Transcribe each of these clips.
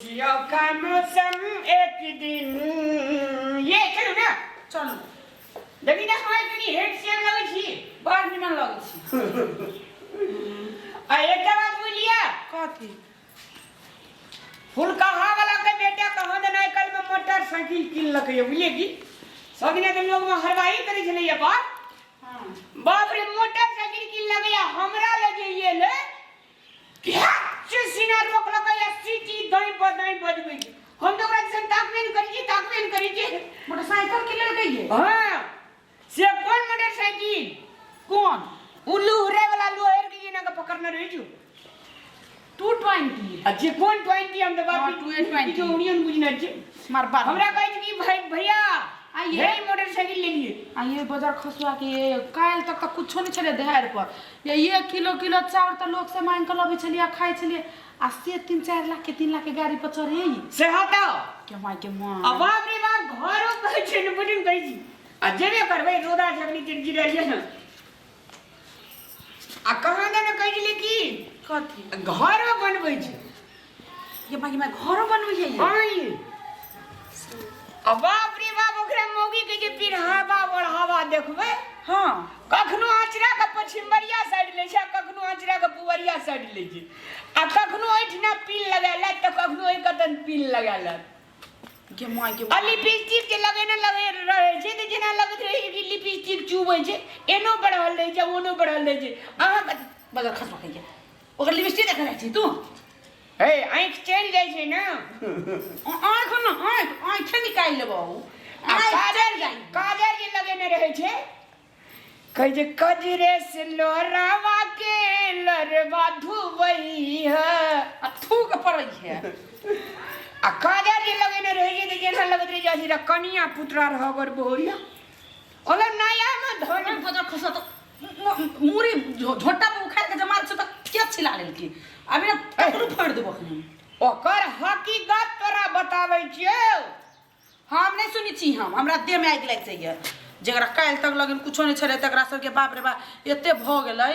जियो का मौसम एक दिन ये चलो ना चलो देखी ना हमारे कनी हेड सेम लगे छी बड़ निमन लगे छी आ एक बात बोलिया कथी फुल कहा वाला के बेटा कहां देना कल में मोटरसाइकिल किन लके बुझलिए की सगने के लोग में हरवाई करे छले ये बात हां बाप रे मोटरसाइकिल किन लगे हमरा लगे ये ले क्या सीना रोक लगा या सीटी दई बजबै हम तो ओकरा से ताकबे करी छी मोटरसाइकिल के लेल गई हां से कौन मोटरसाइकिल कौन उल्लू रे वाला लोहर के ना का पकड़ना रही छु 220 अच्छे कौन 20 हम तो बाप 220 जो यूनियन बुझना छै मार बात हमरा कहै छी कि भाई भैया आइए ये मोटरसाइकिल ले लिए आइए बाजार खसुआ के काल तक तक कुछो नहीं छले देहार पर ये 1 किलो चाउर त लोग से मांग के लबे छलिए खाइ छलिए आ से 3-4 लाख के 3 लाख के गाड़ी पर चढ़े से हटा के मां अब बाप रे बाप घरो कहै छै न बुझन कहै छी आ जेबे करबै रोदा छगनी चिड़ची रहलिए न आ कहां देने कहै छली की कथी घरो बनबै छै ये मां घर बनबै छै आई अब बाप रे बाप ओकरा मौगी के जे पिरहावा बढ़ावा देखबै हां कखनो आचरा के पछिमबरिया साइड ले छै कखनो आचरा के पुवरिया साइड ले छै आ कखनो ओइठना पील लगाला त कखनो ओइ कतन पील लगाला के मां के आ लिपस्टिक के लगे रहे छै त जेना लगत रहे कि लिपस्टिक चुबै छै एनो बढ़ल रहे छै ओनो बढ़ल रहे छै अहाँ बाजार खसुआ के ओकर लिपस्टिक देख रहे छी तू हे आंख चल जाय छै न आंख न आंख निकाल लेबो काजर जे लगेने रहे छै कह जे कजरे से लोरावा के लरवा धुबई है आ थू के पड़ै है आ काजर जे लगेने रहे छै त जेना लगत रहे छै कनिया पुत्रा रहगर बोरिया ओला नया में धन बाजार खसुआ तो मुरी झोटा पे उखाड़ के जमार छ त के छिला लेल की अभी ना टकरू फोड़ देबो खनी ओकर हकीकत तोरा बताबै छियौ हम नहीं सुनी छी हमरा देह में आगि लाग जाइए जकरा काल तक लगन कुछो नहीं छले तकरा सब के बाप रे बा एते भ गेलै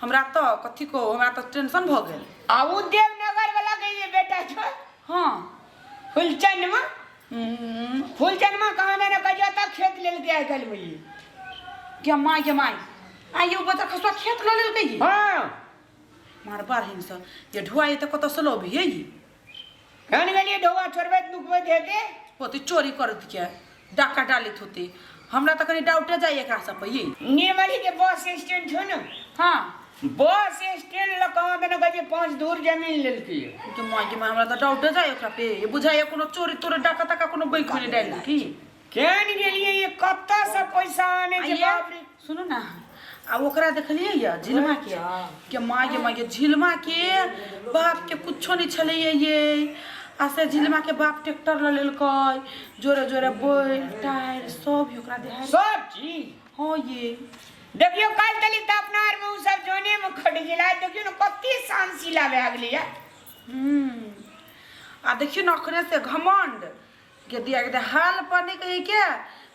हमरा तो कथी को हमरा तो टेंशन भ गेल आ उ देवनगर वाला के जे बेटा छ हां फुलचनमा कहां ने कहियो तक खेत लेल के आइकल में के माई आइयो बता खसवा खेत ल लेल गई हां मार बार हिंसा ये ढुआई त कत से लोभ है कहां गलिए ढोवा छोड़बे दुखबे देके पोती चोरी करत के डाका डालित होती हमरा त कनी डाउटे जाय एकरा सब पे ये निर्मली के बस स्टैंड छ न हां बस स्टैंड ल कहां देने कहिए 5 दूर जमीन लेल के के हमरा त डाउटे जाय एकरा पे ये बुझाय कोनो चोरी तोरे डाका तका कोनो बैक में डाल की केन गेलिए ये कत्ता से पैसा आने के बाप रे सुनो ना आ ओकरा देखलिए या झिलमा के माँ के झिलमा के बाप के कुछो नहीं छले ये आ से झिलमा के बाप ट्रैक्टर ल लेलकै जोरे जोरे बैल टायर सब ओकरा दे सब चीज हां ये देखियो काल तली त अपना आर में उ सब जोने में खड़ गेला देखियो न कत्ते शांतिला भए गेलै या आ देखियो न अखने से घमंड के दिया के हाल पर नहीं कही के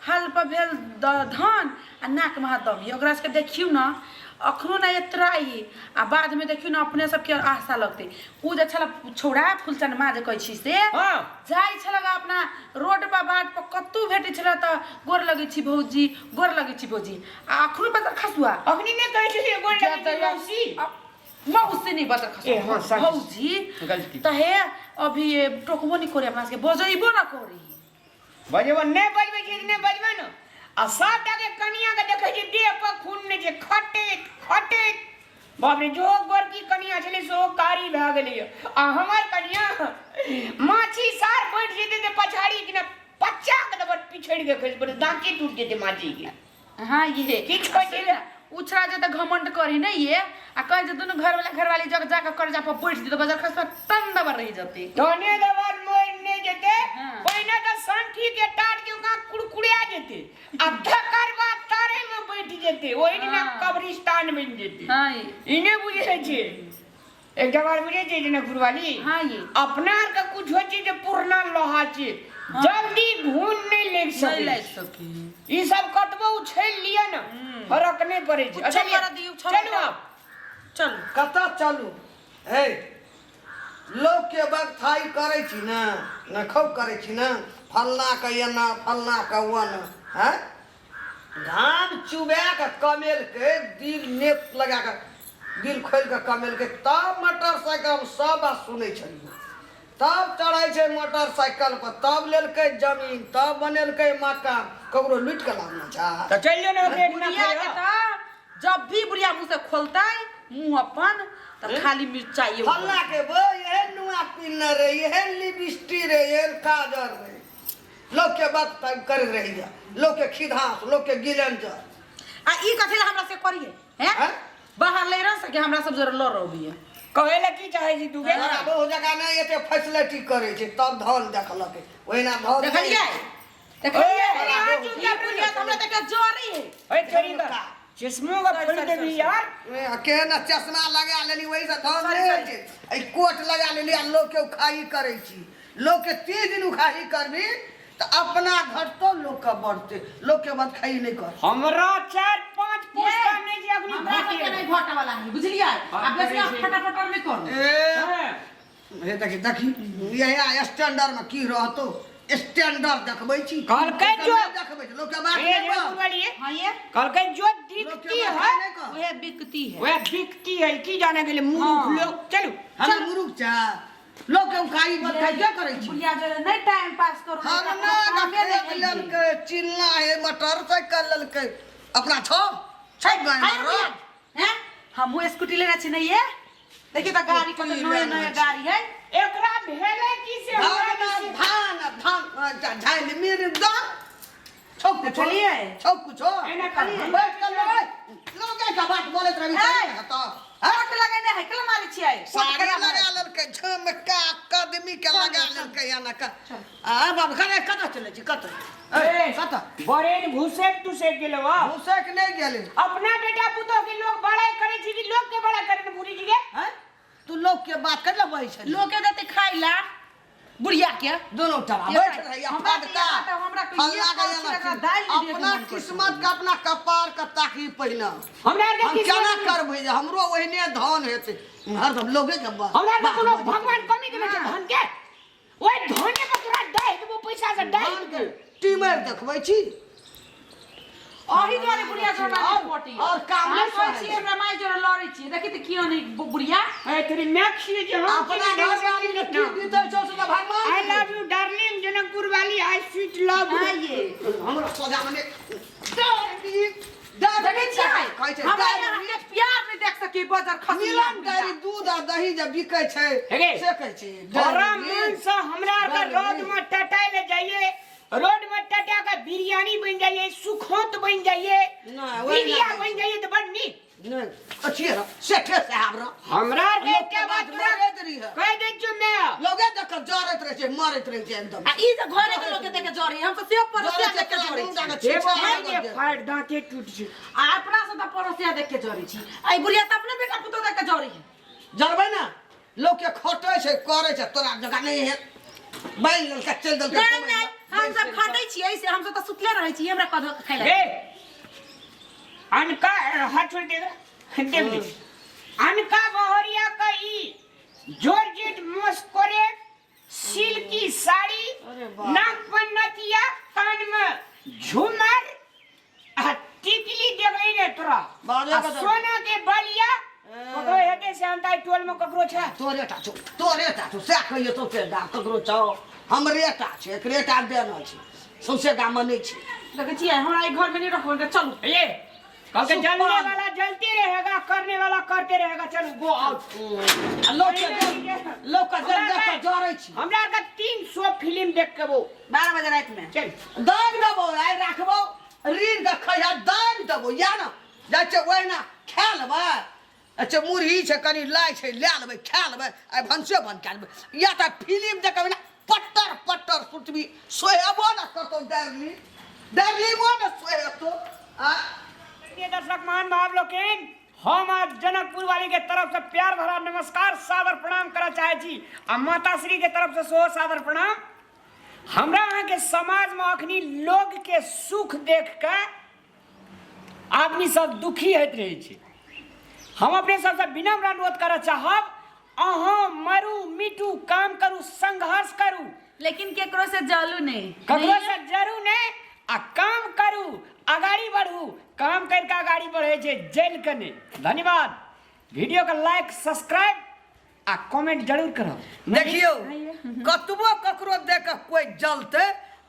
हाल पर भेल धान आ नाक में हाथ दबी ओकरा से देखियो न अखनो ना एतराई आ बाद में देखियो न अपने सब के आशा लगते उ जे छला छोड़ा फुलचन मां जे कहै छी से हां जाय छलगा अपना रोड पर बाट पर कत्तू भेटै छला त गोर लगै छी भौजी आ अखनो पर खसुआ अखनी ने कहै छी गोर लगै छी मौसी नहीं बता खसुआ भौजी गलती त हे अभी टोकबो नहीं करे अपना के बजइबो ना करी बजबो नहीं बजबै छी नहीं बजबै न आ सबटा के कनिया के देखै छी देह पर खून ने जे खटे बाप रे जो गोर की कनिया छले सो कारी भ गेलै आ हमर कनिया माछी सार बैठ जेते ते पछाड़ी कि न पच्चा के दबर पिछड़ के खस पर दांती टूट जेते माछी के हां ये किछ कहै उछरा जे त घमंड करी नहीं ये आ कह जे दोनों घरवाली जग जाके कर जा पर बैठ दी तो बाजार खसवा तंद बर रही जते धने दबर मोरने जेते पहिने त संठी के टाट के का कुड़कुड़िया जेते आ धकरवा तारे में बैठ जेते ओइ दिन कब्रिस्तान बन जेते हां इने बुझे छे एक जगह बुझे छे ने गुरवाली हां ये अपना का कुछ हो छे जे पुरना लोहा छे जल्दी घून नहीं ले सके ई सब कतबो उछल लिया न फरक नहीं पड़े छे अच्छा चलो चल चल कता चलू हे लोग के बगथाई करे छी न खूब करे छी न फलना का एना फलना का वन है घाम चुबा के कमेल के दिल नेप लगा के दिल खोल के कमेल के तब मोटरसाइकिल सब बात सुनै छलिए तब चढ़े छे मोटरसाइकिल पर तब लेलकै जमीन तब बनेलकै मकान ककरो लूट के लाना छा तो चलियो ना पेट में बुढ़िया के तो जब भी बुढ़िया मुंह से खोलता है मुंह अपन तो खाली मिर्चाई फल्ला के बो एहन नुआ पिन्ना रे एहन लिपस्टिक रे एहन काजर रे लोग के बात कर रही है लोग के खिधास लोग के गिलेंजर आ ई कथि ला हमरा से करिए हैं बाहर ले रह सके हमरा सब जरा ल रहबी है कहे ला की चाहे छी तू के हमरा बहुत जगह नहीं एते फैसिलिटी करे छै तब धन देखलक ओहिना धन देखलिए ये बुढ़िया तो हमरा तक जोरी है ओए चोरी का चश्मो का खोल दे भी यार केना चश्मा लगा लेली वही से धन ले छै ए कोट लगा लेली आ लोग के उखाई करे छी लोग के 3 दिन उखाई करबी तो अपना घर तो लोग का बढ़ते लोग के बाद खाई नहीं कर हमरा 4-5 पुस्ता नहीं जे अगली बात के नहीं घोटा वाला है बुझलिए अब बस फटाफट नहीं कर हे देखी ये स्टैंडर्ड में की रहतो स्टैंडर्ड देखबै छी कल के जो देखबै लोग के बात ये नहीं बोलिए हां ये कल के जो दिखती है वह बिकती है वह बिकती है की जाने के लिए मुंह लोग चलो हम मुरुक जा लोग के उखाई मत खाई क्या करे छी बुढ़िया जो नहीं टाइम पास करो हम ना खेल के चिल्ला है मोटरसाइकिल ललके अपना छो छै गाय हैं हम वो स्कूटी लेना छी नहीं है देखिए तो गाड़ी का नया गाड़ी है एकरा भेले की से धान झाइल मेरे दा छौक चलिए छौक कुछो एना कर बैठ कर लोग के बात बोलत रही तो हट लगाने है कल मारी छी आई साड़ी लगा ललके झमका आदमी के लगा ललके या ना का आ बाबा कने कत चले छी कत ए कत बरेन घुसे तू से गेलवा घुसे के नहीं गेले अपना बेटा पुतो के लोग बड़ाई करे छी कि लोग के बड़ा करे बुढ़ी जी के हैं तू लोग के बात कर ले वही छै लोग के देते खाइला बुढ़िया के दोनों तरह बैठ रही हमरा का तो हमरा को ये अपना किस्मत का अपना कपार का ताकी पहिना हमरा के हम क्या ना करबै जे हमरो ओहने धन हेते हरदम लोगे के बात हमरा के कोनो भगवान कमी देने छै धन के ओए धने पर तोरा दे देबो पैसा से दे के टीमर देखबै छी ओही द्वारे बुढ़िया जोना पोटी और काम नहीं कोई छी हमरा माई जोरा लड़ी छी देखि त कियो नहीं बुढ़िया ए तेरी मैक्सी जे हम अपना घर वाली ने की दीते छौ से भगवान I love you darling Janakpur वाली आई स्वीट लव ये हमरा सजा मने देखे छी हमरा यहाँ के प्यार नहीं देख सके बाजार खसी मिलन डायरी दूध आ दही जे बिकै छै से कहै छी बड़ा मन से हमरा के रोड में टटाई ले जाइए रोड में टटा का बिरयानी बन जाइए सुखोत बन जाइए बिरिया बन जाइए तो बड़ नीक नहीं अच्छी है सेठे साहब रा हमरा के क्या बात रही है कह दे जो मैं लोगे देख जरत रहे छै मारत रहे छै एकदम आ ई त घरे के लोग के देखे जोरी हम तो सेब परोसिया देख के जोरी देखो भाई ये फाड़ दांते टूट छै आ अपना से त परोसिया देख के जोरी छी आई बुढ़िया त अपने बेटा पुतो देख के जोरी जरबै ना लोग के खोटे छै करे छै तोरा जगह नहीं है बैल लल के चल दल के नहीं हम सब खटै छी ऐसे हम सब त सुतले रहै छी हमरा कद खाइला ए अनका हाथ छोड़ देगा देख ले अनका बहरिया का ई जॉर्जेट मस्कोरे सिल्की साड़ी नाक पर नथिया कान में झूमर आ टिकली देबै ने तोरा सोना के बलिया ककरो हेते से अंताई टोल में ककरो छै तोरे टा छौ से कहियो तो के दा ककरो छौ हमरे टा छै एकरे टा देना छै सौसे गाम में नहीं छै देखे छी हमरा ई घर में नहीं रखो के चलो ये कल के जलने वाला जलते रहेगा करने वाला करते रहेगा चलो गो आउट लोग का देख के जोरै छी हमरा का 300 फिल्म देख के वो 12 बजे रात में चल दाग देबो आइ राखबो रीन के खया दाग देबो या ना जाय छै ओहिना खा लेबै अच्छा मुरही छै कनी लाइ छै ले लेबै खा लेबै आइ भनसे बन के लेबै या त फिल्म देखबै ना पट्टर पट्टर सुतबी सोहेबो ना कतो डरली मो ना सोहेतो आ ये दर्शक मान भाव लोकेन हम आज जनकपुर वाली के तरफ से प्यार भरा नमस्कार सादर प्रणाम करा चाहे छी आ माता श्री के तरफ से सो सादर प्रणाम हमरा वहां के समाज में अखनी लोग के सुख देख के आदमी सब दुखी होत रहे छै हम अपने सबसे विनम्र अनुरोध करऽ चाहब अहाँ मरू मिटू काम करू संघर्ष करू लेकिन केकरो से जलू नहीं ककरो से जरू नहीं आ काम करू आगाड़ी बढ़ू काम करके आगाड़ी बढ़े छे जेल कने धन्यवाद वीडियो को लाइक सब्सक्राइब आ कमेंट जरूर करो देखियो कतबो ककरो देख के कोई जलते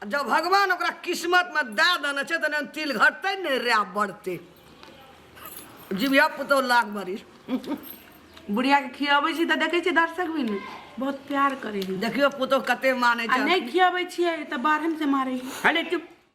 जब भगवान ओकरा किस्मत में दे देने छै त तिल घटते ने रे बढ़ते जीविया पुतो लाग मरी बुढ़िया के खियाबै छी त देखै छी दर्शक भी ने बहुत प्यार करे देखियो पुतो कते माने आ छै नहीं खियाबै छियै त बारहन से मारे हले चुप